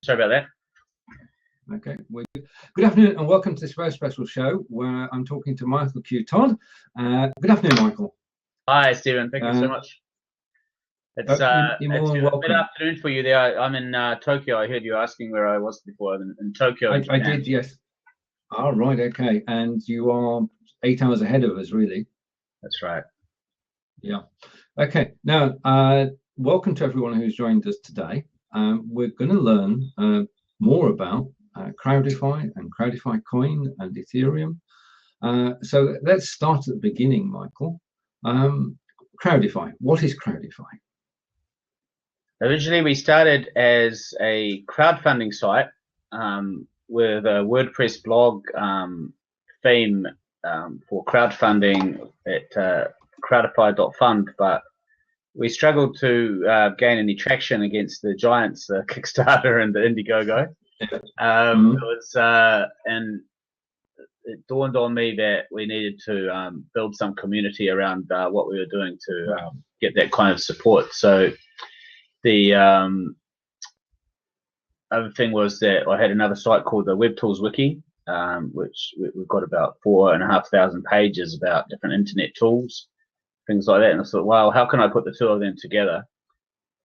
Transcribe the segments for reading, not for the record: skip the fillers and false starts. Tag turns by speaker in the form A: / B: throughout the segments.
A: Sorry about that.
B: Okay, good afternoon and welcome to this very special show where I'm talking to Michael Q Todd. Good afternoon, Michael.
A: Hi, Stephen. Thank you so much. It's good afternoon for you there. I'm in Tokyo. I heard you asking where I was before. In Tokyo.
B: I did, yes. Oh, right, okay. And you are 8 hours ahead of us, really.
A: That's right.
B: Yeah. Okay. Now, welcome to everyone who's joined us today. We're going to learn more about Crowdify and Crowdifycoin and Ethereum. So let's start at the beginning, Michael. Crowdify. What is Crowdify?
A: Originally, we started as a crowdfunding site with a WordPress blog theme for crowdfunding at crowdify.fund, but we struggled to gain any traction against the giants, the Kickstarter and the Indiegogo. And it dawned on me that we needed to build some community around what we were doing to get that kind of support. So the other thing was that I had another site called the Web Tools Wiki, which we've got about 4,500 pages about different internet tools, things like that. And I thought, well, how can I put the two of them together?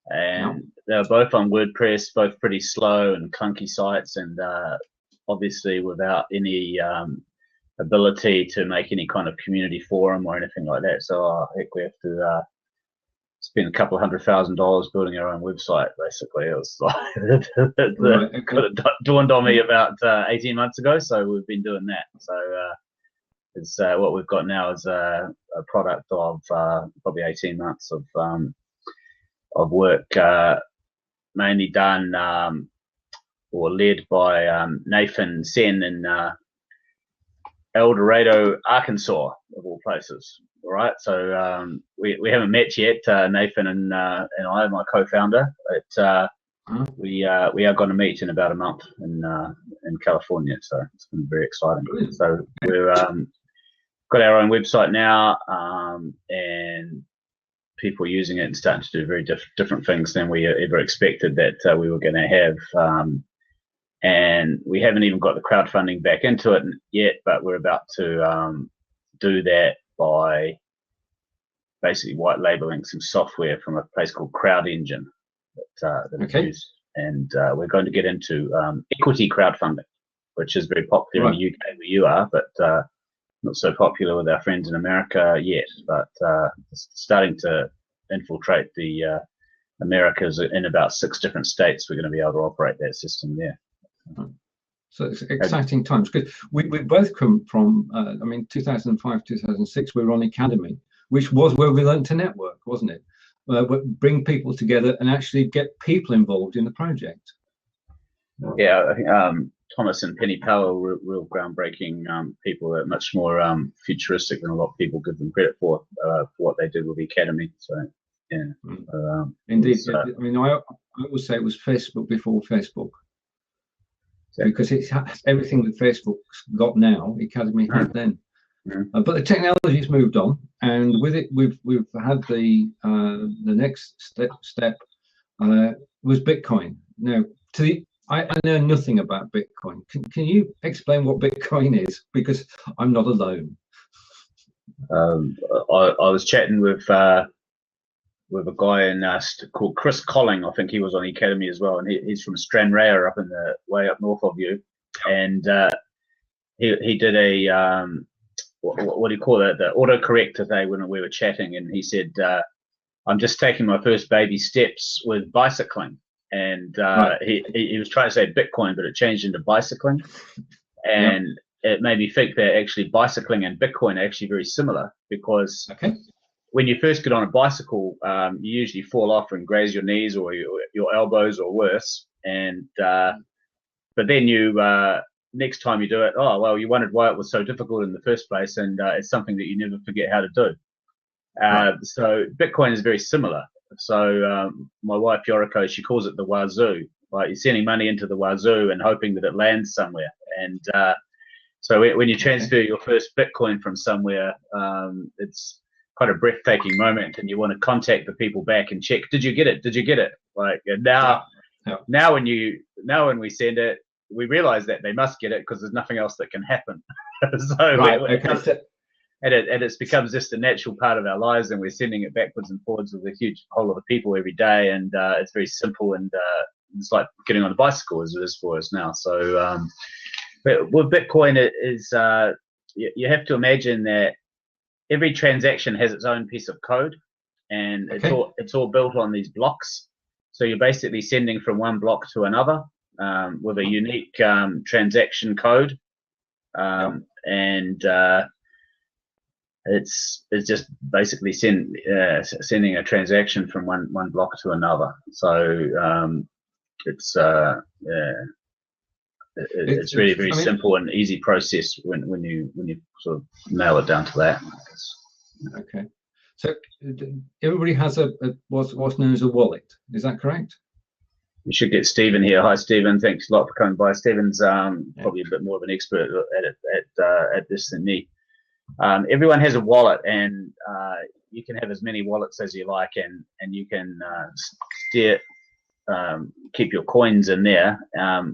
A: And they're both on WordPress, both pretty slow and clunky sites, and obviously without any ability to make any kind of community forum or anything like that. So heck, we have to spend a couple of $100,000 building our own website. Basically, it was like it dawned on me about 18 months ago. So we've been doing that. So it's what we've got now is a product of probably 18 months of work, mainly done or led by Nathan Sen in El Dorado, Arkansas, of all places. All right, so we haven't met yet, Nathan and I, my co-founder, but we are going to meet in about a month in California. So it's going to be very exciting. So we're got our own website now, and people using it and starting to do very different things than we ever expected that we were going to have. And we haven't even got the crowdfunding back into it yet, but we're about to do that by basically white labeling some software from a place called CrowdEngine that is used. And we're going to get into equity crowdfunding, which is very popular in the UK where you are, but not so popular with our friends in America yet, but starting to infiltrate the Americas in about 6 different states. We're going to be able to operate that system there.
B: So it's exciting times, because we both come from, 2005, 2006, we were on Academy, which was where we learned to network, wasn't it? Bring people together and actually get people involved in the project.
A: Yeah, I think Thomas and Penny Powell were real groundbreaking people that are much more futuristic than a lot of people give them credit for what they did with the Academy. So, yeah.
B: Indeed. I always say it was Facebook before Facebook. Because it's everything that Facebook's got now, Academy had then. But the technology's moved on, and with it, we've had the next step was Bitcoin. Now, I know nothing about Bitcoin. Can you explain what Bitcoin is? Because I'm not alone.
A: I was chatting with a guy called Chris Colling. I think he was on the Academy as well, and he's from Stranraer up in the way up north of you. And he did a what do you call it? The autocorrect today when we were chatting, and he said, "I'm just taking my first baby steps with bicycling." And he was trying to say Bitcoin, but it changed into bicycling, and it made me think that actually bicycling and Bitcoin are actually very similar, because when you first get on a bicycle, you usually fall off and graze your knees or your elbows or worse. And but then you next time you do it, oh well, you wondered why it was so difficult in the first place, and it's something that you never forget how to do. So Bitcoin is very similar. So my wife Yoriko, she calls it the wazoo. Right, you're sending money into the wazoo and hoping that it lands somewhere. And so when you transfer your first Bitcoin from somewhere, it's quite a breathtaking moment, and you want to contact the people back and check, did you get it? Like now Now when we send it, we realize that they must get it because there's nothing else that can happen. And it becomes just a natural part of our lives, and we're sending it backwards and forwards with a huge whole lot of people every day, and it's very simple, and it's like getting on a bicycle as it is for us now. So, but with Bitcoin, it is you have to imagine that every transaction has its own piece of code, and it's all built on these blocks. So you're basically sending from one block to another with a unique transaction code, and it's just basically sending a transaction from one block to another. So it's really very simple and easy process when you sort of nail it down to that.
B: Okay, so everybody has what's known as a wallet. Is that correct?
A: You should get Stephen here. Hi, Stephen. Thanks a lot for coming by. Stephen's probably a bit more of an expert at this than me. Everyone has a wallet, and you can have as many wallets as you like, and you can keep your coins in there.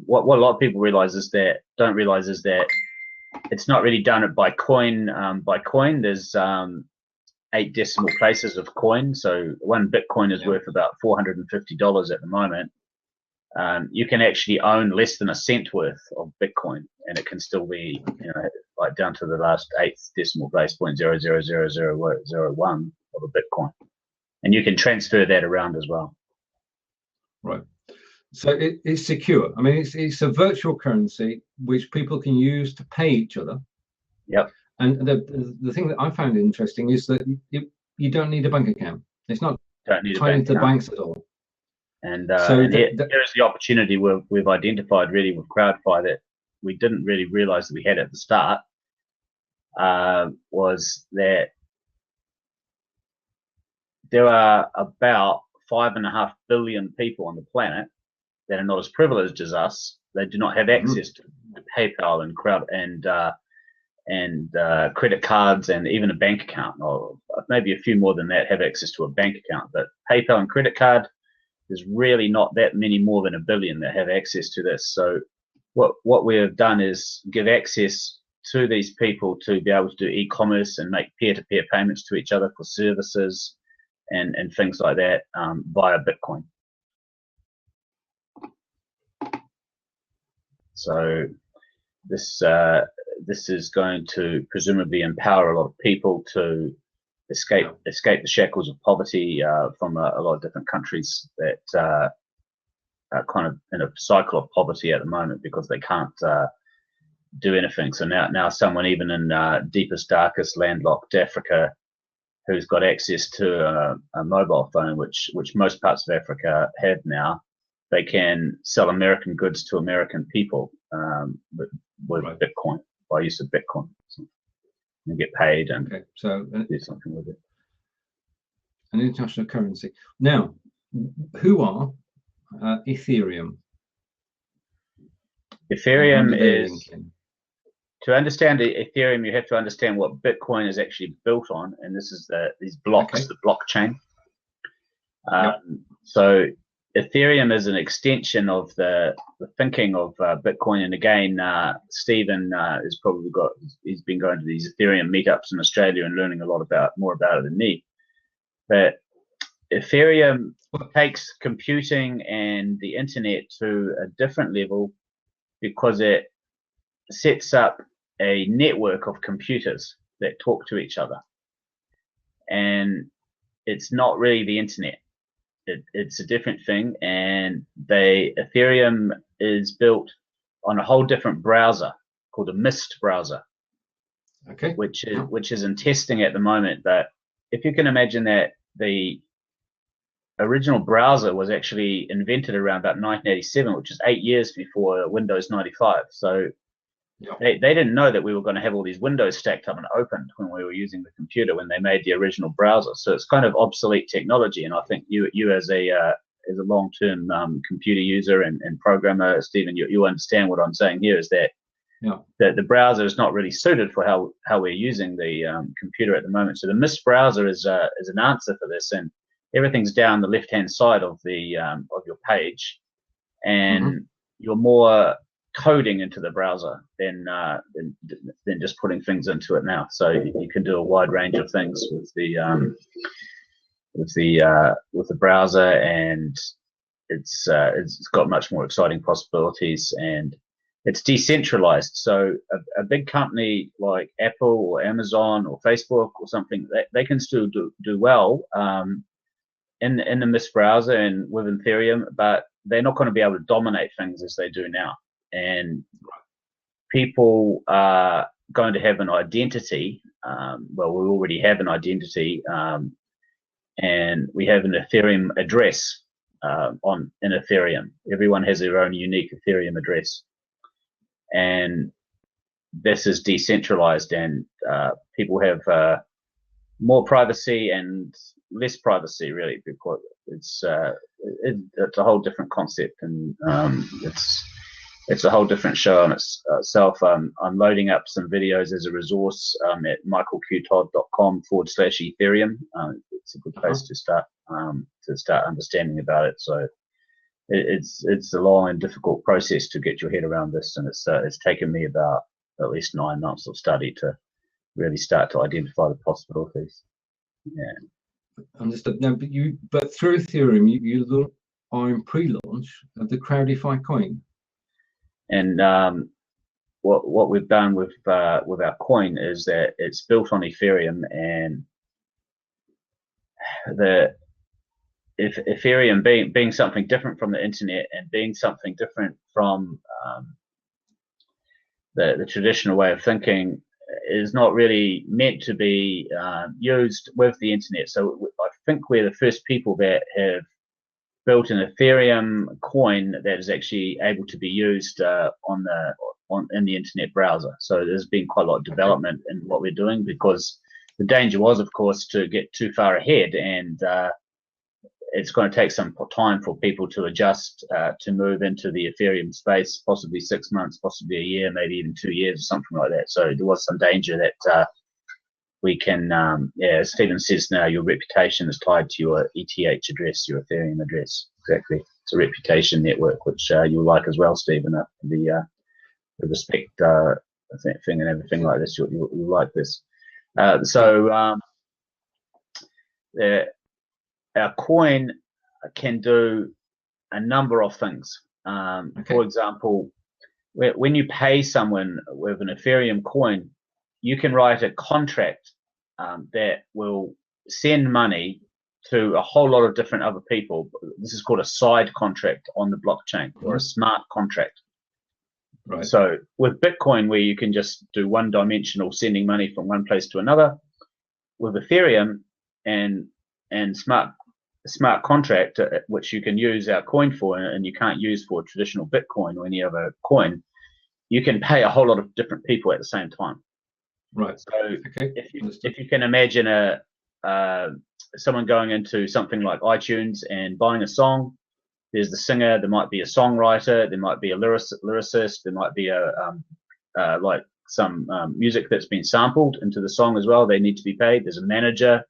A: What a lot of people don't realize is that it's not really done by coin by coin. There's 8 decimal places of coin, so one Bitcoin is worth about $450 at the moment. You can actually own less than a cent worth of Bitcoin, and it can still be, like down to the last 8th decimal place, 0.000001 of a Bitcoin, and you can transfer that around as well. Right.
B: So it's secure. I mean, it's a virtual currency which people can use to pay each other.
A: Yep.
B: And the thing that I found interesting is that you don't need a bank account. It's not tied into the banks at all.
A: And here's the opportunity we've identified really with Crowdify that we didn't really realize that we had at the start, was that there are about 5.5 billion people on the planet that are not as privileged as us. They do not have access to PayPal and credit cards and even a bank account, or maybe a few more than that have access to a bank account. But PayPal and credit card, there's really not that many more than 1 billion that have access to this. So what we have done is give access to these people to be able to do e-commerce and make peer-to-peer payments to each other for services and things like that via Bitcoin. So this is going to presumably empower a lot of people to escape the shackles of poverty from a lot of different countries that are kind of in a cycle of poverty at the moment because they can't do anything. So now someone even in deepest, darkest, landlocked Africa who's got access to a mobile phone, which most parts of Africa have now, they can sell American goods to American people with Bitcoin, by use of Bitcoin. So you get paid and do something with it.
B: An international currency. Now, who are Ethereum?
A: Ethereum is, to understand Ethereum, you have to understand what Bitcoin is actually built on, and this is these blocks, the blockchain. So Ethereum is an extension of the thinking of Bitcoin, and again, Stephen has probably he's been going to these Ethereum meetups in Australia and learning a lot more about it than me. But Ethereum takes computing and the internet to a different level because it sets up a network of computers that talk to each other, and it's not really the internet. It's a different thing, and Ethereum is built on a whole different browser called a Mist browser, which is in testing at the moment. But if you can imagine that the original browser was actually invented around about 1987, which is 8 years before Windows 95. So they didn't know that we were going to have all these windows stacked up and opened when we were using the computer when they made the original browser. So it's kind of obsolete technology. And I think you as a long-term computer user and programmer, Stephen, you understand what I'm saying here is that the browser is not really suited for how we're using the computer at the moment. So the Mist browser is an answer for this, and everything's down the left-hand side of your page. and you're more coding into the browser than just putting things into it now. So you can do a wide range of things with the browser, and it's got much more exciting possibilities, and it's decentralized. So a big company like Apple or Amazon or Facebook or something, they can still do well in the Mist browser and with Ethereum, but they're not going to be able to dominate things as they do now. And people are going to have an identity. Well, we already have an identity, and we have an Ethereum address in Ethereum. Everyone has their own unique Ethereum address, and this is decentralized, and people have more privacy and less privacy, really, because it's a whole different concept, and it's a whole different show on itself. I'm loading up some videos as a resource at michaelqtodd.com/Ethereum. It's a good place to start understanding about it. So it's a long and difficult process to get your head around this, and it's taken me about at least 9 months of study to really start to identify the possibilities. Yeah.
B: Understood. No, but through Ethereum, you are in pre-launch of the Crowdify coin.
A: And what we've done with our coin is that it's built on Ethereum, and if Ethereum being something different from the internet and being something different from the traditional way of thinking, is not really meant to be used with the internet. So I think we're the first people that have built an Ethereum coin that is actually able to be used in the internet browser. So there's been quite a lot of development in what we're doing, because the danger was, of course, to get too far ahead, and it's going to take some time for people to adjust to move into the Ethereum space, possibly 6 months, possibly a year, maybe even 2 years, or something like that. So there was some danger that we can, as Stephen says now, your reputation is tied to your ETH address, your Ethereum address. Exactly. It's a reputation network, which you'll like as well, Stephen. The respect thing and everything like this, you'll like this. Our coin can do a number of things. For example, when you pay someone with an Ethereum coin, you can write a contract that will send money to a whole lot of different other people. This is called a side contract on the blockchain, or a smart contract.
B: Right.
A: So with Bitcoin, where you can just do one-dimensional sending money from one place to another, with Ethereum and smart contract, which you can use our coin for, and you can't use for traditional Bitcoin or any other coin, you can pay a whole lot of different people at the same time.
B: Right.
A: So if you can imagine someone going into something like iTunes and buying a song, there's the singer, there might be a songwriter, there might be a lyricist, there might be like some music that's been sampled into the song as well. They need to be paid. There's a manager.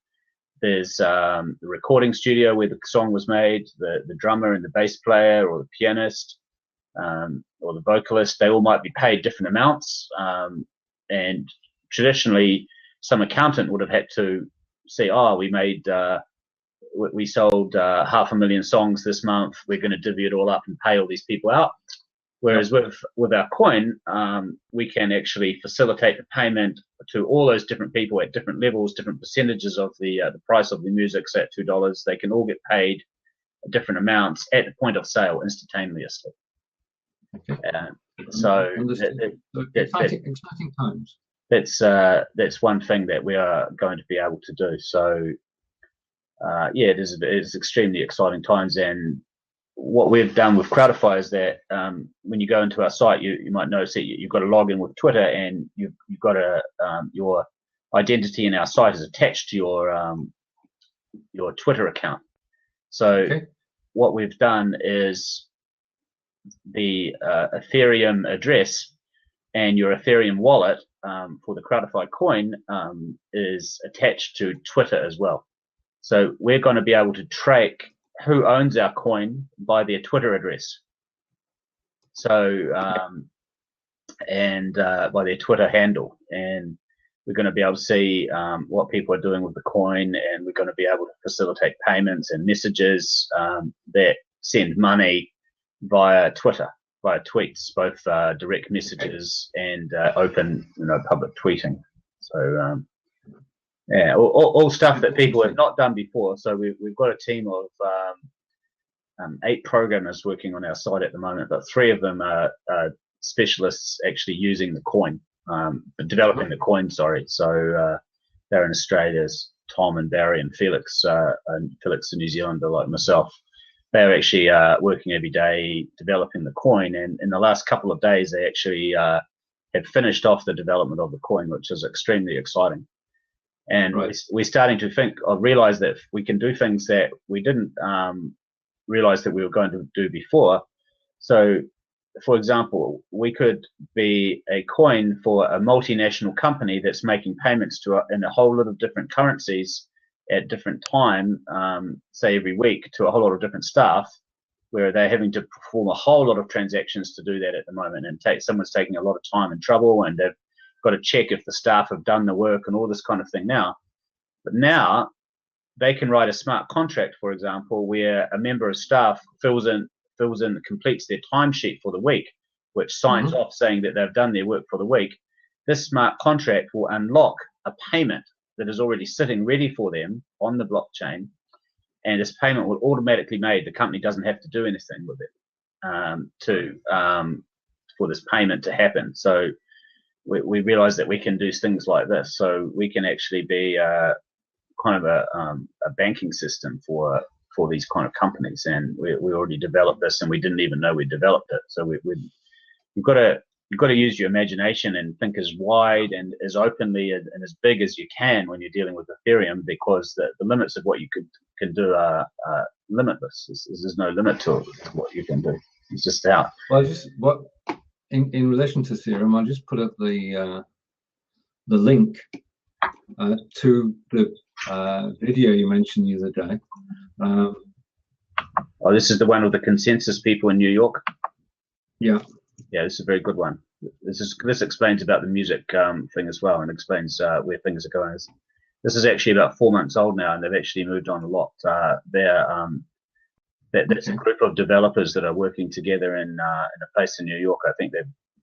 A: There's the recording studio where the song was made, the drummer and the bass player, or the pianist, or the vocalist. They all might be paid different amounts. And traditionally, some accountant would have had to say, we sold 500,000 songs this month. We're going to divvy it all up and pay all these people out. Whereas with our coin, we can actually facilitate the payment to all those different people at different levels, different percentages of the price of the music. So at $2, they can all get paid different amounts at the point of sale instantaneously.
B: Exciting times.
A: That's one thing that we are going to be able to do. So it is extremely exciting times. And what we've done with Crowdify is that when you go into our site, you might notice that you've got to log in with Twitter, and you've got your identity in our site is attached to your Twitter account. So what we've done is the Ethereum address and your Ethereum wallet for the Crowdify coin is attached to Twitter as well. So we're going to be able to track who owns our coin by their Twitter address. So and by their Twitter handle, and we're going to be able to see what people are doing with the coin, and we're going to be able to facilitate payments and messages that send money via Twitter, via tweets, both direct messages and open, public tweeting. So yeah, all stuff that people have not done before. So we've got a team of 8 programmers working on our site at the moment, but 3 of them are specialists actually using the coin, developing the coin. Sorry. So they're in Australia's Tom and Barry and Felix. And Felix, a New Zealander like myself. They're actually working every day developing the coin, and in the last couple of days they actually have finished off the development of the coin, which is extremely exciting. And we're starting to realize that we can do things that we didn't realize that we were going to do before. So, for example, we could be a coin for a multinational company that's making payments to in a whole lot of different currencies at different time, say every week, to a whole lot of different staff, where they're having to perform a whole lot of transactions to do that at the moment, and someone's taking a lot of time and trouble, and they've got to check if the staff have done the work and all this kind of thing now. But now they can write a smart contract, for example, where a member of staff completes their timesheet for the week, which signs off saying that they've done their work for the week. This smart contract will unlock a payment that is already sitting ready for them on the blockchain, and this payment will automatically made. The company doesn't have to do anything with it for this payment to happen. So we realize that we can do things like this. So we can actually be kind of a banking system for these kind of companies, and we already developed this, and we didn't even know we developed it. So you've got to use your imagination and think as wide and as openly and as big as you can when you're dealing with Ethereum, because the limits of what you can do are limitless. There's no limit to what you can do. It's just out.
B: Well, in relation to Ethereum, I'll just put up the link to the video you mentioned the other day.
A: This is the one with the consensus people in New York.
B: Yeah.
A: Yeah, this is a very good one. This explains about the music thing as well, and explains where things are going. This is actually about 4 months old now, and they've actually moved on a lot. There's a group of developers that are working together in a place in New York. I think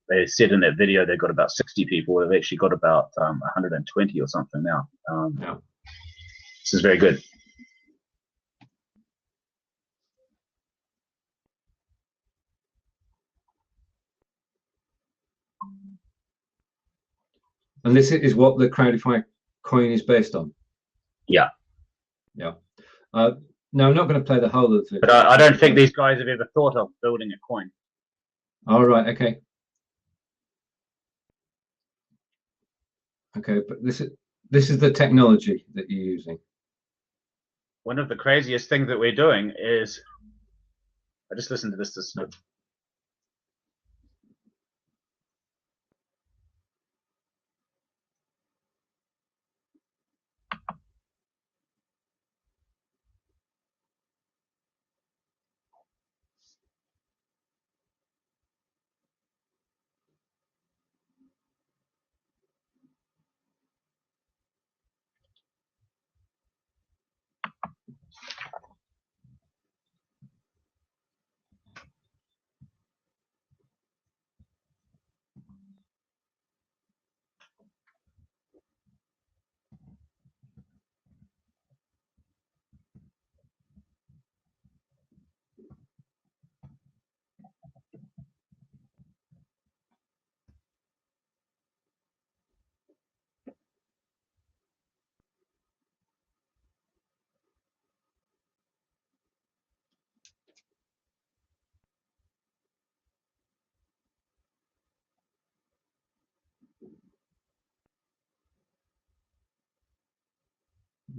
A: they said in that video they've got about 60 people. They've actually got about 120 or something now.
B: Yeah.
A: This is very good.
B: And this is what the Crowdify coin is based on?
A: Yeah.
B: Yeah. No, I'm not going to play the whole of it.
A: But I don't think these guys have ever thought of building a coin.
B: All right. Okay. Okay, but this is the technology that you're using.
A: One of the craziest things that we're doing is, I just listened to this.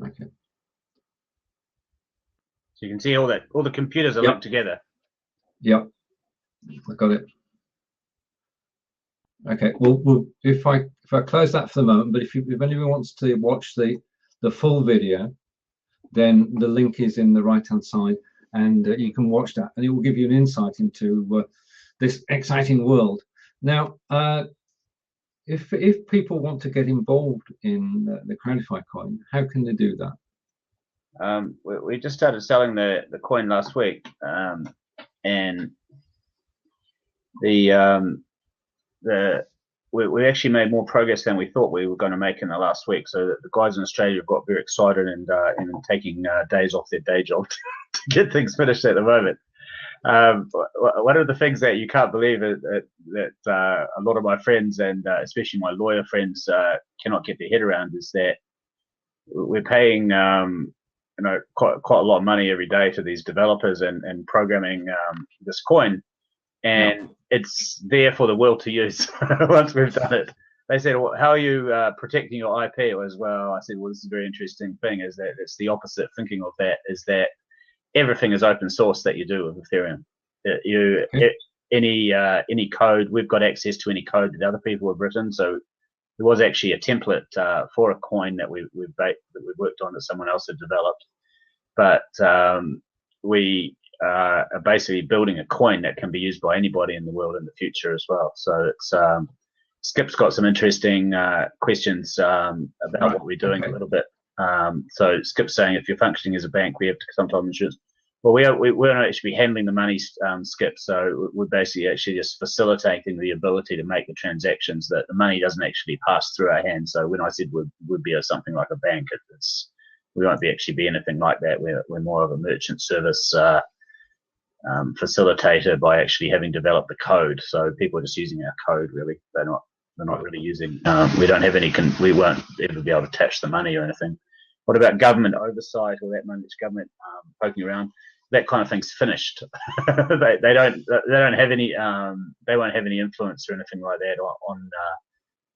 B: Okay.
A: So you can see all the computers are linked together.
B: Yep, I got it. Okay. Well, if I close that for the moment, but if anyone wants to watch the full video, then the link is in the right hand side, and you can watch that, and it will give you an insight into this exciting world. Now, if people want to get involved in the Crowdify coin, how can they do that?
A: We just started selling the coin last week, and we actually made more progress than we thought we were going to make in the last week. So the guys in Australia have got very excited and taking days off their day job to get things finished at the moment. One of the things that you can't believe is that a lot of my friends and especially my lawyer friends cannot get their head around is that we're paying quite a lot of money every day to these developers and programming this coin, and it's there for the world to use once we've done it. They said, well, how are you protecting your IP? It was, well, I said, well, this is a very interesting thing, is that it's the opposite thinking of that, is that everything is open source that you do with Ethereum. Any code, we've got access to any code that other people have written. So there was actually a template for a coin that we worked on that someone else had developed. But we are basically building a coin that can be used by anybody in the world in the future as well. So it's Skip's got some interesting questions about what we're doing a little bit. So Skip's saying if you're functioning as a bank, we have to sometimes insurance. Well, we're not actually handling the money, Skip. So we're basically actually just facilitating the ability to make the transactions, that the money doesn't actually pass through our hands. So when I said we'd be something like a bank, we won't actually be anything like that. We're more of a merchant service facilitator by actually having developed the code. So people are just using our code, really. They're not really using. We don't have any. We won't ever be able to attach the money or anything. What about government oversight or that money? Government poking around? That kind of thing's finished. they don't have any. They won't have any influence or anything like that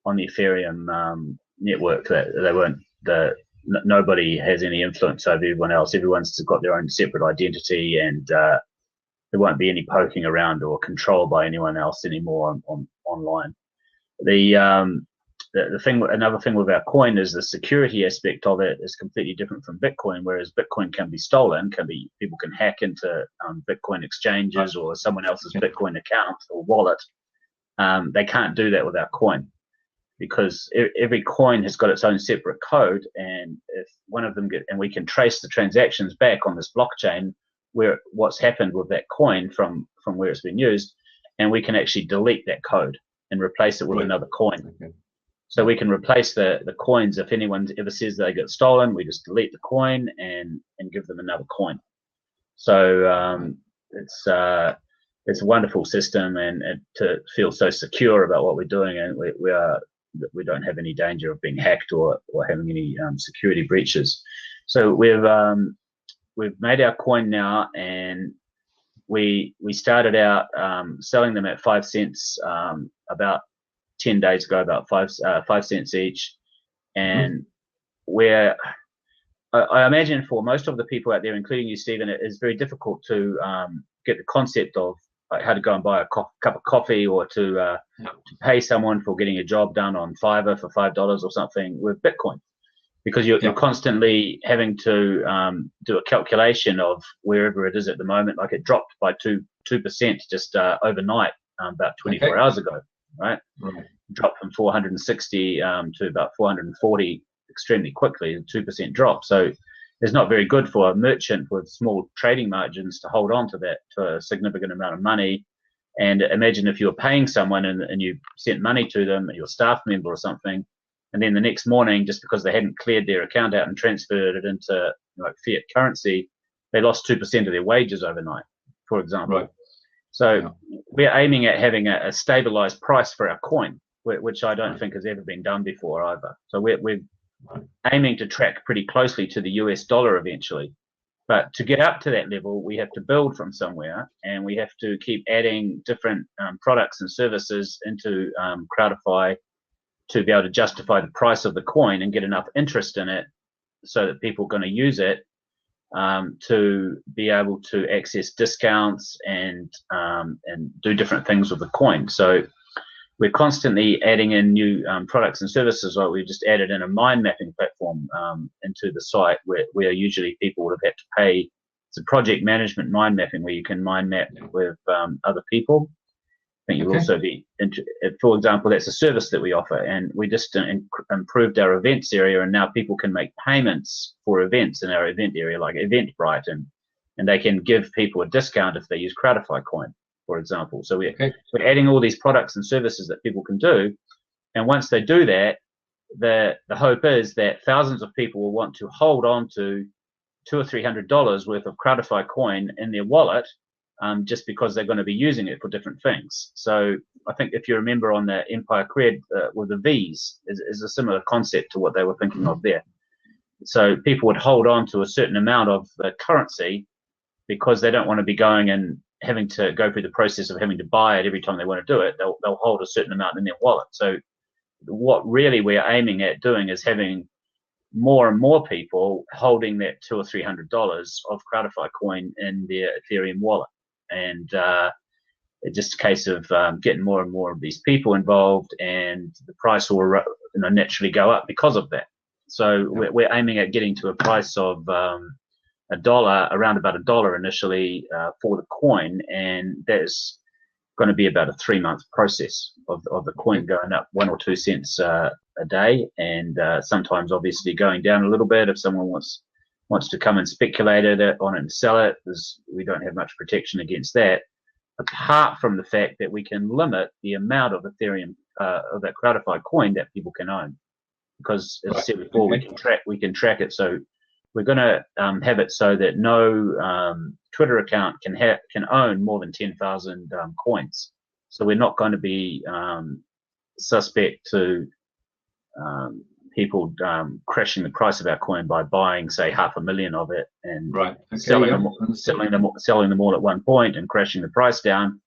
A: on the Ethereum network. That they won't. Nobody has any influence over everyone else. Everyone's got their own separate identity, and there won't be any poking around or control by anyone else anymore online. Another thing with our coin is the security aspect of it is completely different from Bitcoin. Whereas Bitcoin can be stolen, people can hack into Bitcoin exchanges or someone else's Bitcoin account or wallet. They can't do that with our coin, because every coin has got its own separate code, and if one of them and we can trace the transactions back on this blockchain where what's happened with that coin from where it's been used, and we can actually delete that code and replace it with another coin. Okay. So we can replace the coins. If anyone ever says they get stolen, we just delete the coin and give them another coin. So it's a wonderful system, and to feel so secure about what we're doing, and we don't have any danger of being hacked or having any security breaches. So we've made our coin now, and we started out selling them at 5 cents about 10 days ago, about 5 cents each. And I imagine for most of the people out there, including you, Stephen, it is very difficult to get the concept of how to go and buy a cup of coffee, or to pay someone for getting a job done on Fiverr for $5 or something with Bitcoin, because you're constantly having to do a calculation of wherever it is at the moment. Like it dropped by 2% just overnight about 24 hours ago, right? Dropped from 460 to about 440 extremely quickly, a 2% drop. So it's not very good for a merchant with small trading margins to hold on to that, to a significant amount of money. And imagine if you were paying someone and you sent money to them, your staff member or something, and then the next morning, just because they hadn't cleared their account out and transferred it into fiat currency, they lost 2% of their wages overnight, for example. Right. So we're aiming at having a stabilized price for our coin, which I don't think has ever been done before either. So we're aiming to track pretty closely to the US dollar eventually. But to get up to that level, we have to build from somewhere, and we have to keep adding different products and services into Crowdify to be able to justify the price of the coin and get enough interest in it so that people are going to use it to be able to access discounts and do different things with the coin. So we're constantly adding in new products and services. Like we just added in a mind mapping platform into the site where usually people would have had to pay. It's a project management mind mapping where you can mind map with other people. think you'll also be, for example, that's a service that we offer, and we just improved our events area, and now people can make payments for events in our event area, like Eventbrite, and they can give people a discount if they use Crowdifycoin, for example. So we're adding all these products and services that people can do, and once they do that, the hope is that thousands of people will want to hold on to $200 or $300 worth of Crowdifycoin in their wallet, just because they're going to be using it for different things. So I think if you remember on the Empire Cred with the V's is a similar concept to what they were thinking of there. So people would hold on to a certain amount of the currency because they don't want to be going and having to go through the process of having to buy it every time they want to do it. They'll hold a certain amount in their wallet. So what really we're aiming at doing is having more and more people holding that $200 or $300 of Crowdifycoin in their Ethereum wallet. And it's just a case of getting more and more of these people involved, and the price will naturally go up because of that. So we're aiming at getting to a price of $1, around about $1 initially for the coin, and that's going to be about a 3-month process of the coin going up 1 or 2 cents a day, and sometimes obviously going down a little bit if someone wants to come and speculate on it and sell it. We don't have much protection against that, apart from the fact that we can limit the amount of Ethereum of that Crowdifycoin that people can own, because as I said before, we can track it. So we're going to have it so that no Twitter account can own more than 10,000 coins. So we're not going to be suspect to people crashing the price of our coin by buying, say, 500,000 of it and selling them all at one point and crashing the price down,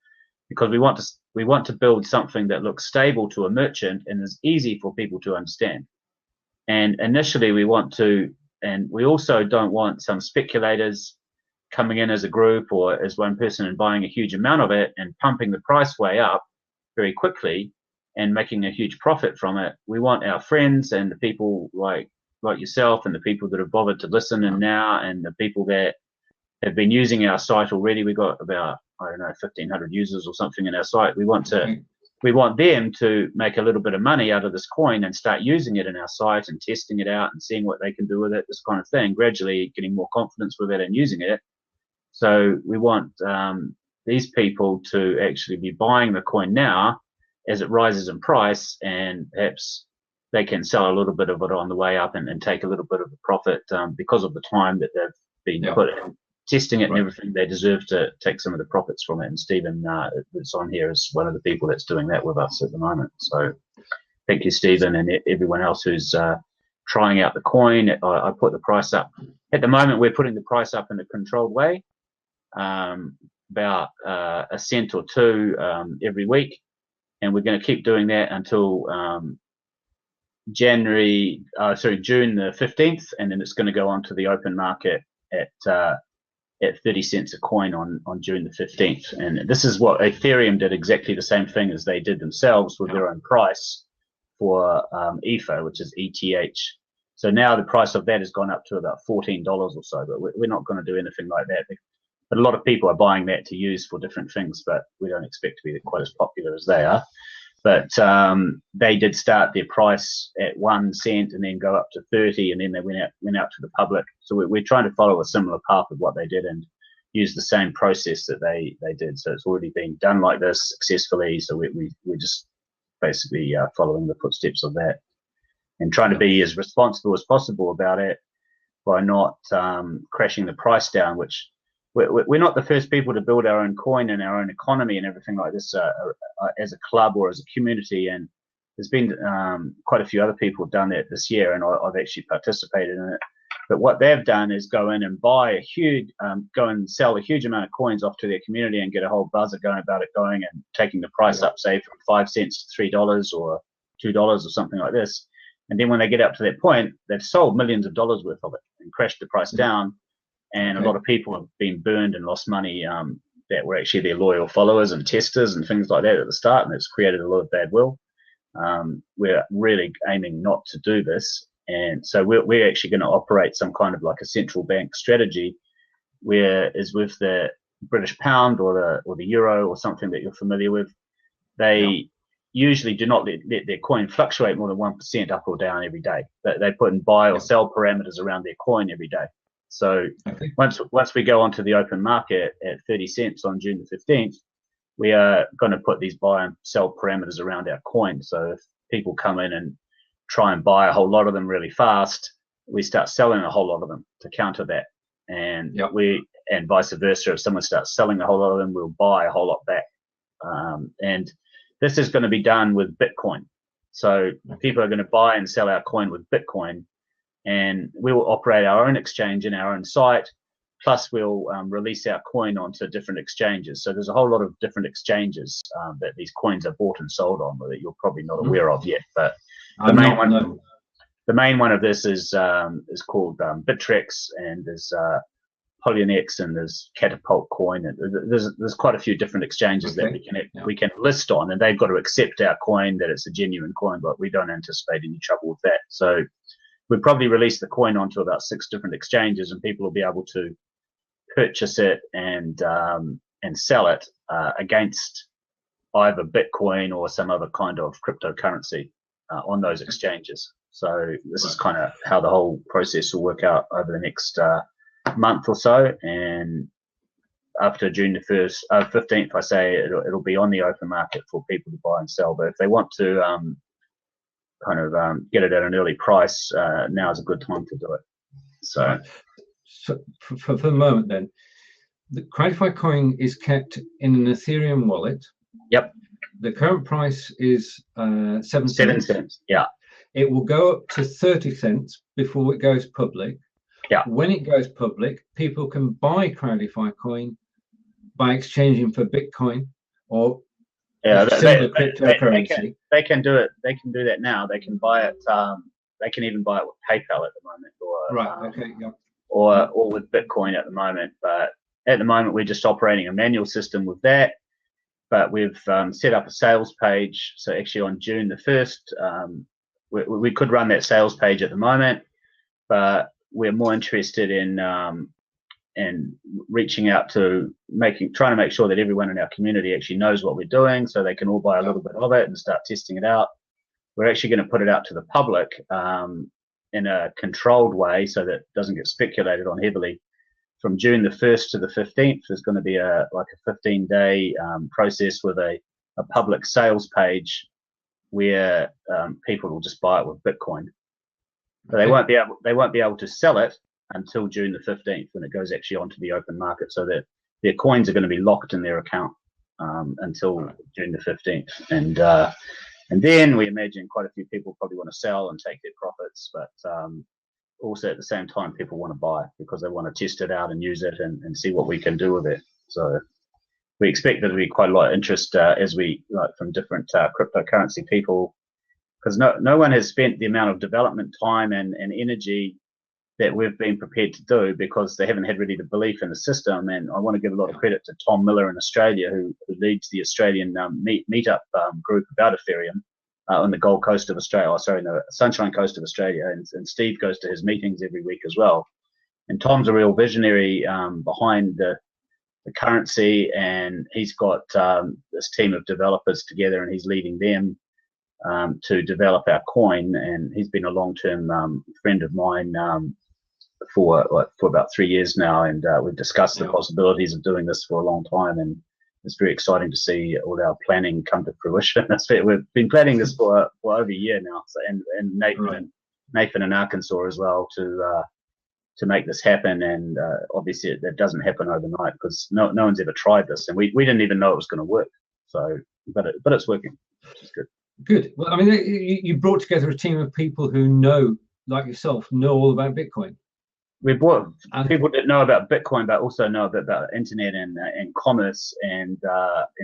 A: because we want to build something that looks stable to a merchant and is easy for people to understand. And initially we want to, and we also don't want some speculators coming in as a group or as one person and buying a huge amount of it and pumping the price way up very quickly and making a huge profit from it. We want our friends and the people like yourself and the people that have bothered to listen and the people that have been using our site already. We've got about, 1,500 users or something in our site. We want them to make a little bit of money out of this coin and start using it in our site and testing it out and seeing what they can do with it, this kind of thing, gradually getting more confidence with it and using it. So we want these people to actually be buying the coin now as it rises in price, and perhaps they can sell a little bit of it on the way up and take a little bit of the profit because of the time that they've been put in testing it and everything. They deserve to take some of the profits from it. And Stephen that's on here is one of the people that's doing that with us at the moment. So thank you, Stephen, and everyone else who's trying out the coin. I put the price up. At the moment, we're putting the price up in a controlled way, about a cent or two every week. And we're going to keep doing that until June the 15th, and then it's going to go onto the open market at 30 cents a coin on June the 15th. And this is what Ethereum did, exactly the same thing as they did themselves with their own price for ETH, which is ETH. So now the price of that has gone up to about $14 or so, but we're not going to do anything like that. But a lot of people are buying that to use for different things, but we don't expect to be quite as popular as they are. But they did start their price at 1 cent and then go up to 30, and then they went out to the public. So we're trying to follow a similar path of what they did and use the same process that they did. So it's already been done like this successfully. So we're just basically following the footsteps of that and trying to be as responsible as possible about it by not crashing the price down, which we're not the first people to build our own coin and our own economy and everything like this as a club or as a community. And there's been quite a few other people done that this year, and I've actually participated in it. But what they've done is go in and go and sell a huge amount of coins off to their community and get a whole buzzer going about it, going and taking the price up, say from 5 cents to $3 or $2 or something like this. And then when they get up to that point, they've sold millions of dollars worth of it and crashed the price down. And a lot of people have been burned and lost money that were actually their loyal followers and testers and things like that at the start, and it's created a lot of bad will. We're really aiming not to do this, and so we're actually going to operate some kind of like a central bank strategy, where is with the British pound or the euro or something that you're familiar with. they usually do not let their coin fluctuate more than 1% up or down every day. They put in buy or sell parameters around their coin every day. So once we go onto the open market at 30 cents on June the 15th, we are going to put these buy and sell parameters around our coin. So if people come in and try and buy a whole lot of them really fast, we start selling a whole lot of them to counter that. And and vice versa. If someone starts selling a whole lot of them, we'll buy a whole lot back. And this is going to be done with Bitcoin. So people are going to buy and sell our coin with Bitcoin, and we will operate our own exchange in our own site. Plus, we'll release our coin onto different exchanges. So there's a whole lot of different exchanges that these coins are bought and sold on that you're probably not aware of yet. But the main one of this is called Bittrex, and there's Polyonex, and there's Catapult Coin, and there's quite a few different exchanges that we can list on, and they've got to accept our coin that it's a genuine coin, but we don't anticipate any trouble with that. So we'll probably release the coin onto about 6 different exchanges, and people will be able to purchase it and sell it against either Bitcoin or some other kind of cryptocurrency on those exchanges. So this is kind of how the whole process will work out over the next month or so, and after June the 15th, I say it'll be on the open market for people to buy and sell. But if they want to get it at an early price, now is a good time to do it. So
B: for the moment, then, the Crowdify coin is kept in an Ethereum wallet.
A: Yep.
B: The current price is 7 cents.
A: 7 cents. Yeah.
B: It will go up to 30 cents before it goes public.
A: Yeah.
B: When it goes public, people can buy Crowdify coin by exchanging for Bitcoin or similar cryptocurrency.
A: They can do it. They can do that now. They can buy it. They can even buy it with PayPal at the moment, or with Bitcoin at the moment. But at the moment, we're just operating a manual system with that. But we've set up a sales page. So actually, on June the 1st, we could run that sales page at the moment, but we're more interested in reaching out to trying to make sure that everyone in our community actually knows what we're doing, so they can all buy a little bit of it and start testing it out. We're actually going to put it out to the public in a controlled way, so that it doesn't get speculated on heavily. From June the 1st to the 15th, there's going to be a 15-day process with a public sales page where people will just buy it with Bitcoin. But they won't be able to sell it until June the 15th, when it goes actually onto the open market, so that their coins are going to be locked in their account until June the 15th. And then we imagine quite a few people probably want to sell and take their profits, but also at the same time people want to buy because they want to test it out and use it and see what we can do with it. So we expect there to be quite a lot of interest from different cryptocurrency people, because no one has spent the amount of development time and energy that we've been prepared to do, because they haven't had really the belief in the system. And I want to give a lot of credit to Tom Miller in Australia, who leads the Australian meetup group about Ethereum on the Gold Coast of Australia, the Sunshine Coast of Australia. And Steve goes to his meetings every week as well. And Tom's a real visionary behind the currency, and he's got this team of developers together, and he's leading them to develop our coin. And he's been a long-term friend of mine for about 3 years now, and we've discussed the possibilities of doing this for a long time, and it's very exciting to see all our planning come to fruition. We've been planning this for over a year now, and Nathan in Arkansas as well to make this happen. And obviously it doesn't happen overnight, because no one's ever tried this, and we didn't even know it was going to work. So, but it's working, which is good.
B: Good. Well, I mean, you brought together a team of people who know, like yourself, know all about Bitcoin.
A: We brought people that know about Bitcoin, but also know a bit about internet and commerce and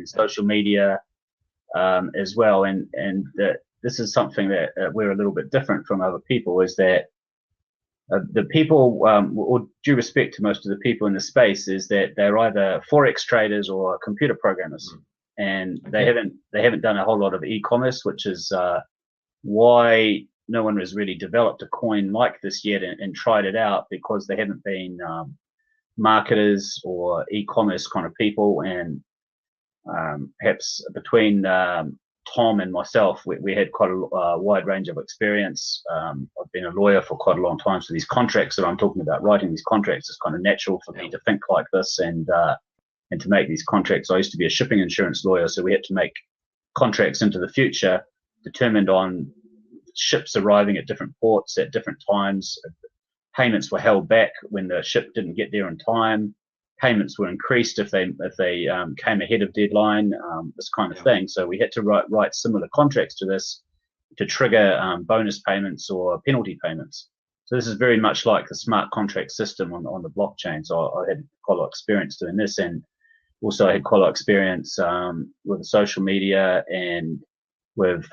A: social media as well. And this is something that we're a little bit different from other people, is that the people, with due respect to most of the people in the space, is that they're either forex traders or computer programmers. And they haven't done a whole lot of e-commerce, which is why no one has really developed a coin like this yet and tried it out, because they haven't been marketers or e-commerce kind of people. And perhaps between Tom and myself, we had quite a wide range of experience. I've been a lawyer for quite a long time, so these contracts that I'm talking about, writing these contracts, is kind of natural for me to think like this and to make these contracts. I used to be a shipping insurance lawyer, so we had to make contracts into the future determined on ships arriving at different ports at different times. Payments were held back when the ship didn't get there in time. Payments were increased if they came ahead of deadline, this kind of thing. So we had to write similar contracts to this to trigger bonus payments or penalty payments. So this is very much like the smart contract system on the blockchain. So I had quite a lot of experience doing this, and also I had quite a lot of experience with social media and with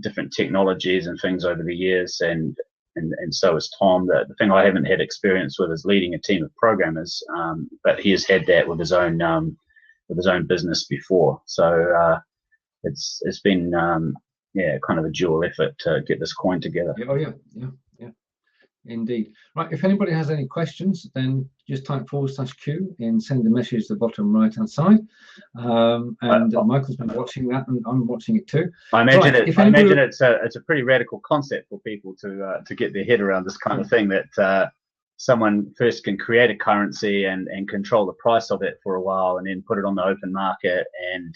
A: different technologies and things over the years, and so is Tom. The thing I haven't had experience with is leading a team of programmers, but he has had that with his own business before. So it's been kind of a dual effort to get this coin together.
B: Yeah, indeed. Right, if anybody has any questions, then just type /Q and send a message to the bottom right hand side. Michael's been watching that, and I'm watching it too.
A: I imagine it's a pretty radical concept for people to get their head around this kind of thing, that someone first can create a currency and control the price of it for a while, and then put it on the open market, and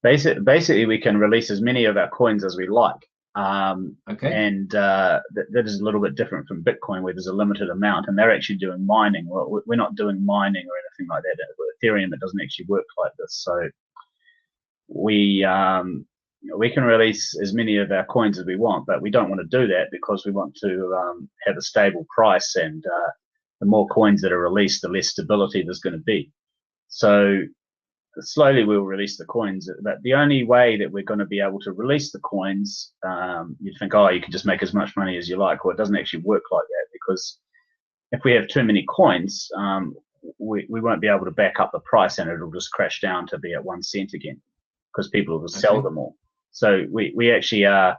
A: basically we can release as many of our coins as we like. And that is a little bit different from Bitcoin, where there's a limited amount, and they're actually doing mining. Well, we're not doing mining or anything like that. With Ethereum, it doesn't actually work like this. So we can release as many of our coins as we want, but we don't want to do that because we want to have a stable price, and the more coins that are released, the less stability there's going to be. So slowly we'll release the coins, but the only way that we're going to be able to release the coins, you'd think, you can just make as much money as you like. Well, it doesn't actually work like that, because if we have too many coins, we won't be able to back up the price, and it'll just crash down to be at 1 cent again, because people will just sell them all. So we actually are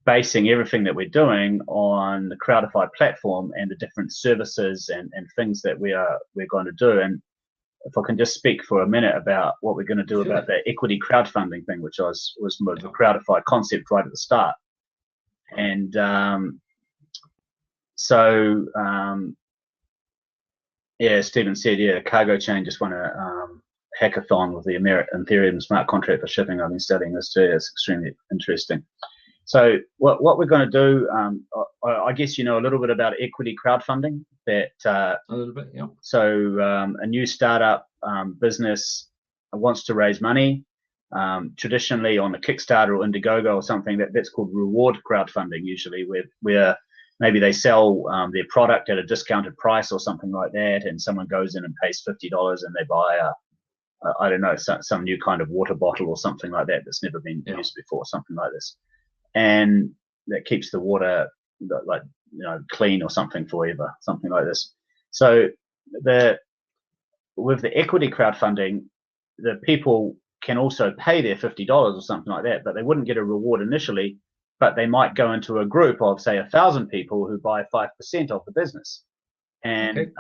A: basing everything that we're doing on the Crowdify platform and the different services and things that we're going to do. And if I can just speak for a minute about what we're going to do about the equity crowdfunding thing, which was the Crowdify concept right at the start. And Stephen said, Cargo Chain just won a hackathon with the Ethereum smart contract for shipping. I've been studying this too. It's extremely interesting. So what we're going to do, I guess you know a little bit about equity crowdfunding. That
B: a little bit, yeah.
A: So a new startup business wants to raise money. Traditionally on a Kickstarter or Indiegogo or something, that's called reward crowdfunding. Usually, where maybe they sell their product at a discounted price or something like that, and someone goes in and pays $50 and they buy some new kind of water bottle or something like that that's never been used before, something like this. And that keeps the water clean or something forever, something like this. So with the equity crowdfunding, the people can also pay their $50 or something like that, but they wouldn't get a reward initially, but they might go into a group of, say, 1,000 people who buy 5% of the business. And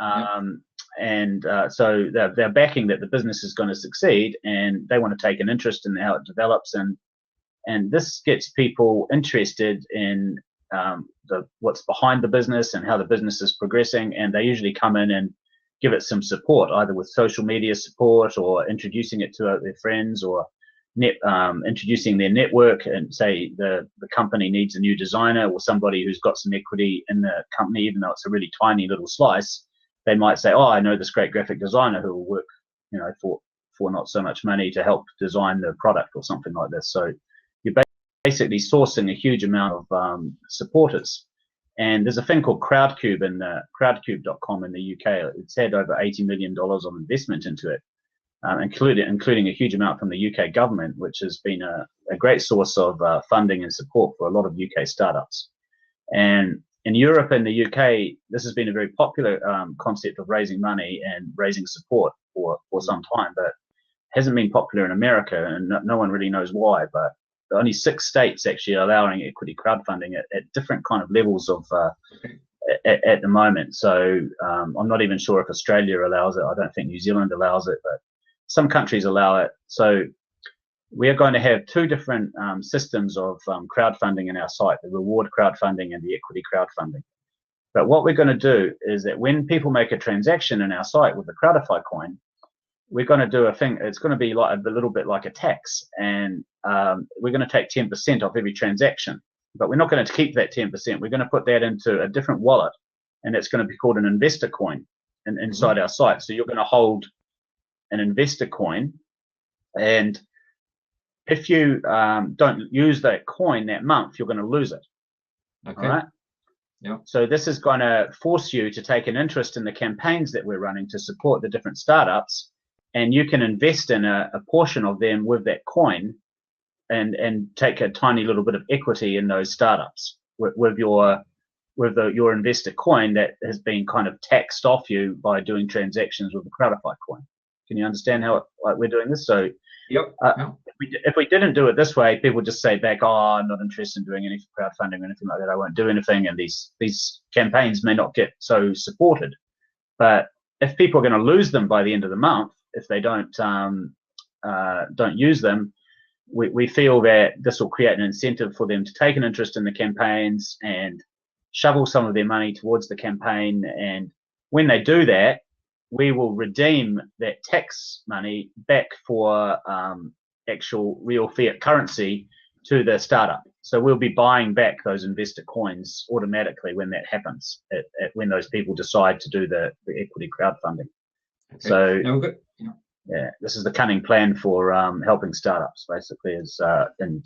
A: so they're backing that the business is going to succeed, and they want to take an interest in how it develops, and this gets people interested in what's behind the business and how the business is progressing, and they usually come in and give it some support, either with social media support or introducing it to their friends, or introducing their network, and say the company needs a new designer or somebody who's got some equity in the company, even though it's a really tiny little slice. They might say, I know this great graphic designer who will work, for not so much money to help design the product or something like this. So you're basically sourcing a huge amount of supporters. And there's a thing called Crowdcube in crowdcube.com in the UK. It's had over $80 million of investment into it, including a huge amount from the UK government, which has been a great source of funding and support for a lot of UK startups. And in Europe and the UK, this has been a very popular concept of raising money and raising support for some time, but hasn't been popular in America, and no one really knows why. But only 6 states actually are allowing equity crowdfunding at different kind of levels of at the moment. So I'm not even sure if Australia allows it. I don't think New Zealand allows it, but some countries allow it. So we are going to have two different systems of crowdfunding in our site, the reward crowdfunding and the equity crowdfunding. But what we're going to do is that when people make a transaction in our site with the Crowdify coin, we're going to do a thing. It's going to be like a little bit like a tax, and we're going to take 10% off every transaction. But we're not going to keep that 10%. We're going to put that into a different wallet, and it's going to be called an investor coin inside our site. So you're going to hold an investor coin, and if you don't use that coin that month, you're going to lose it.
B: Okay.
A: All right.
B: Yeah.
A: So this is going to force you to take an interest in the campaigns that we're running to support the different startups, and you can invest in a portion of them with that coin, and take a tiny little bit of equity in those startups with your investor coin that has been kind of taxed off you by doing transactions with the Crowdify coin. Can you understand how we're doing this? So
B: yep.
A: If we didn't do it this way, people would just say back, oh, I'm not interested in doing any crowdfunding or anything like that. I won't do anything, and these campaigns may not get so supported. But if people are going to lose them by the end of the month, if they don't use them, we feel that this will create an incentive for them to take an interest in the campaigns and shovel some of their money towards the campaign. And when they do that, we will redeem that tax money back for actual real fiat currency to the startup. So we'll be buying back those investor coins automatically when that happens, when those people decide to do the equity crowdfunding. Okay. So yeah, this is the cunning plan for helping startups, basically, and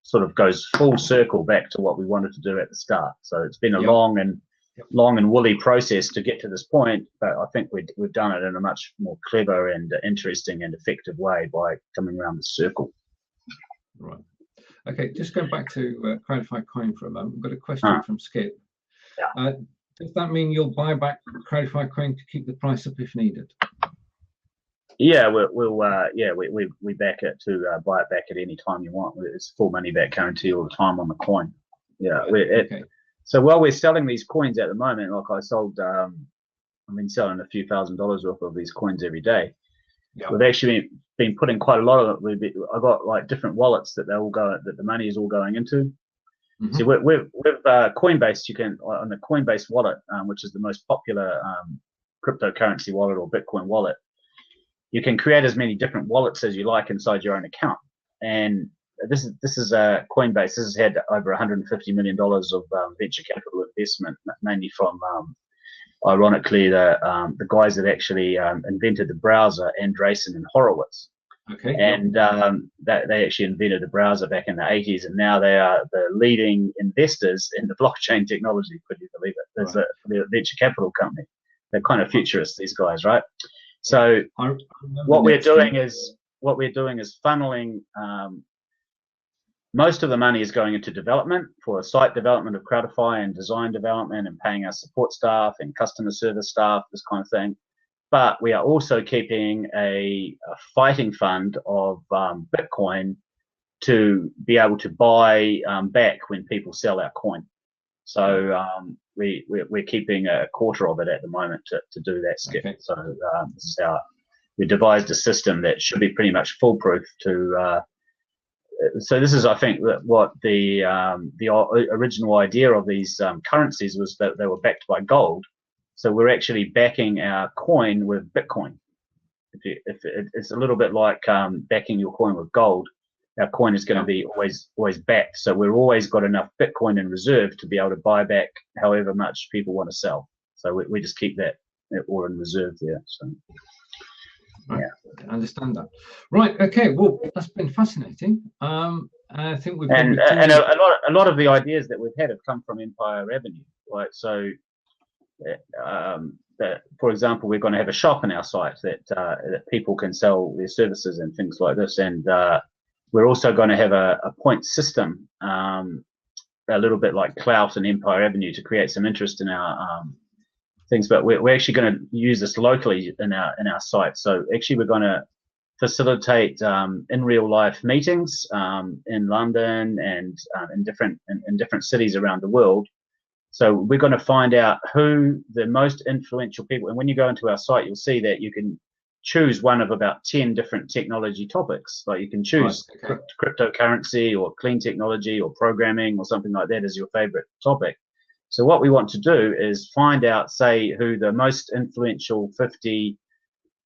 A: sort of goes full circle back to what we wanted to do at the start. So it's been a long and woolly process to get to this point, but I think we've done it in a much more clever and interesting and effective way by coming around the circle.
B: Right. Okay, just going back to Crowdifycoin for a moment. We've got a question from Skip. Yeah. Does that mean you'll buy back Crowdifycoin to keep the price up if needed?
A: Yeah, we back it to buy it back at any time you want. It's full money back guarantee all the time on the coin. Yeah. Okay. So while we're selling these coins at the moment, like I've been selling a few $1,000s worth of these coins every day. Yeah. We've actually been putting quite a lot of it. I've got like different wallets that the money is all going into. Mm-hmm. So with Coinbase, you can, on the Coinbase wallet, which is the most popular cryptocurrency wallet or Bitcoin wallet, you can create as many different wallets as you like inside your own account. And this is Coinbase. This has had over $150 million of venture capital investment, mainly from, ironically, the guys that actually invented the browser, Andreessen and Horowitz.
B: Okay.
A: And they actually invented the browser back in the 80s, and now they are the leading investors in the blockchain technology. Could you believe it? There's a venture capital company. They're kind of futurists, these guys, right? So what we're doing is funneling. Most of the money is going into development for site development of Crowdify and design development and paying our support staff and customer service staff, this kind of thing. But we are also keeping a fighting fund of Bitcoin to be able to buy back when people sell our coin. So we're keeping a quarter of it at the moment to do that, Skip. Okay. So this is how we devised a system that should be pretty much foolproof to. So this is, I think, what the original idea of these currencies was, that they were backed by gold. So we're actually backing our coin with Bitcoin. If it's a little bit like backing your coin with gold. Our coin is going to be always backed. So we've always got enough Bitcoin in reserve to be able to buy back however much people want to sell. So we just keep that all in reserve there. So.
B: Right. Yeah, I understand that. Right. Okay. Well, that's been fascinating. I think we've
A: and a lot of the ideas that we've had have come from Empire Revenue, right? So, for example, we're going to have a shop in our site that people can sell their services and things like this, and we're also going to have a point system, a little bit like Clout and Empire Revenue, to create some interest in our things, but we're actually going to use this locally in our site. So actually we're going to facilitate in real life meetings in London and in different cities around the world. So we're going to find out who the most influential people, and when you go into our site, you'll see that you can choose one of about 10 different technology topics. Like you can choose cryptocurrency or clean technology or programming or something like that as your favorite topic. So what we want to do is find out, say, who the most influential 50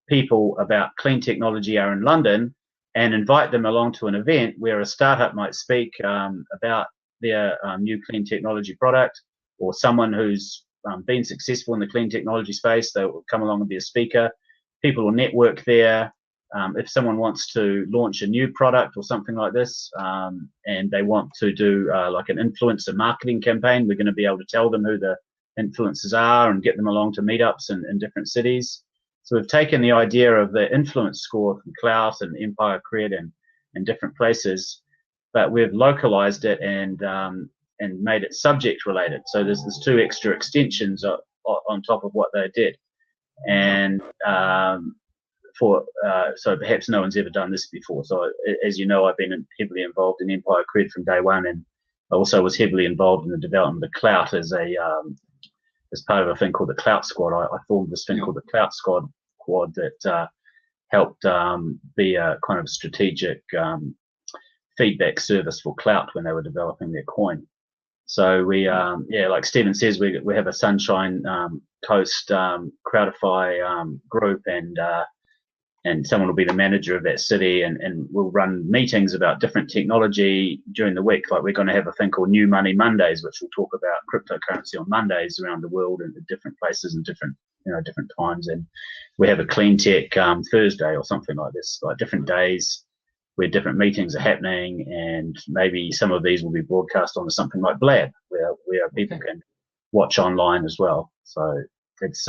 A: people about clean technology are in London, and invite them along to an event where a startup might speak about their new clean technology product, or someone who's been successful in the clean technology space. They will come along and be a speaker. People will network there. If someone wants to launch a new product or something like this, and they want to do like an influencer marketing campaign, we're going to be able to tell them who the influencers are and get them along to meetups in different cities. So we've taken the idea of the influence score from Clout and Empire Cred and different places, but we've localized it and made it subject related. So there's 2 extra extensions on top of what they did. And so perhaps no one's ever done this before. So as you know, I've been heavily involved in Empire Cred from day one, and I also was heavily involved in the development of Clout as part of a thing called the Clout Squad. I formed this thing called the Clout Squad that helped be a kind of strategic feedback service for Clout when they were developing their coin. So we, like Stephen says, we have a Sunshine Coast Crowdify group, and someone will be the manager of that city, and we'll run meetings about different technology during the week. Like we're going to have a thing called New Money Mondays, which will talk about cryptocurrency on Mondays around the world and different places and different times. And we have a Clean Tech Thursday or something like this, like different days where different meetings are happening, and maybe some of these will be broadcast on something like Blab, where people can watch online as well. So it's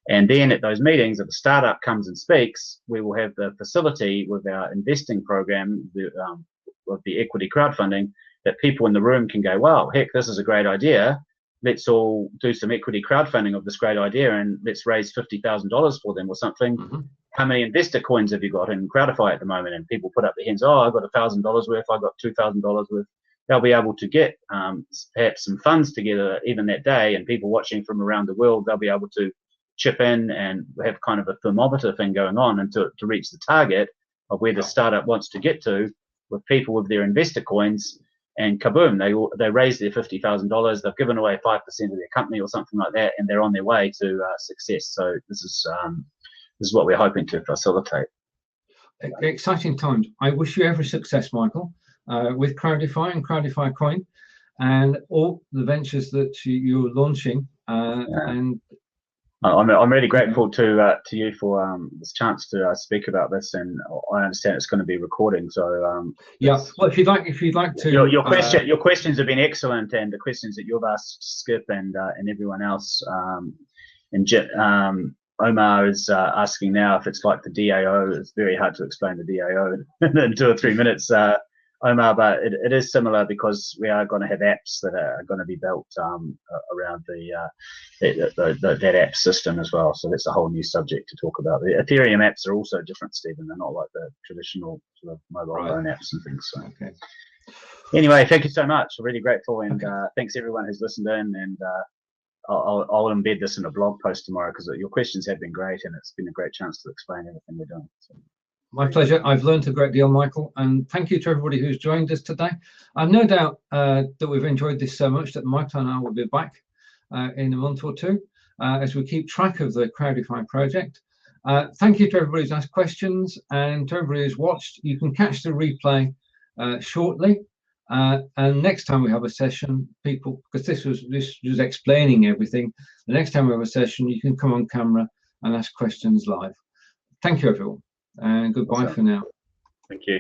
A: and then at those meetings, if a startup comes and speaks, we will have the facility with our investing program, with the equity crowdfunding, that people in the room can go, wow, heck, this is a great idea. Let's all do some equity crowdfunding of this great idea, and let's raise $50,000 for them or something. Mm-hmm. How many investor coins have you got in Crowdify at the moment? And people put up their hands, I've got $1,000 worth, I've got $2,000 worth. They'll be able to get perhaps some funds together even that day, and people watching from around the world, they'll be able to chip in and have kind of a thermometer thing going on, and to reach the target of where the startup wants to get to with people with their investor coins, and kaboom, they raise their $50,000, they've given away 5% of their company or something like that, and they're on their way to success. So this is what we're hoping to facilitate.
B: Exciting times. I wish you every success, Michael, with Crowdify and Crowdifycoin and all the ventures that you're launching. And
A: I'm really grateful to you for this chance to speak about this, and I understand it's going to be recording. So
B: well, if you'd like to,
A: your questions have been excellent, and the questions that you've asked Skip and everyone else, and Omar is asking now if it's like the DAO. It's very hard to explain the DAO in 2 or 3 minutes, Omar, but it is similar, because we are going to have apps that are going to be built around that app system as well. So that's a whole new subject to talk about. The Ethereum apps are also different, Stephen. They're not like the traditional sort of mobile phone apps and things. So. Okay. Anyway, thank you so much. I'm really grateful, and thanks everyone who's listened in. And I'll embed this in a blog post tomorrow, because your questions have been great, and it's been a great chance to explain everything we're doing. So.
B: My pleasure. I've learned a great deal, Michael, and thank you to everybody who's joined us today. I've no doubt that we've enjoyed this so much that Michael and I will be back in a month or two as we keep track of the Crowdify project. Thank you to everybody who's asked questions, and to everybody who's watched. You can catch the replay shortly. And next time we have a session, people, because this was explaining everything, the next time we have a session, you can come on camera and ask questions live. Thank you, everyone. And goodbye for now.
A: Thank you.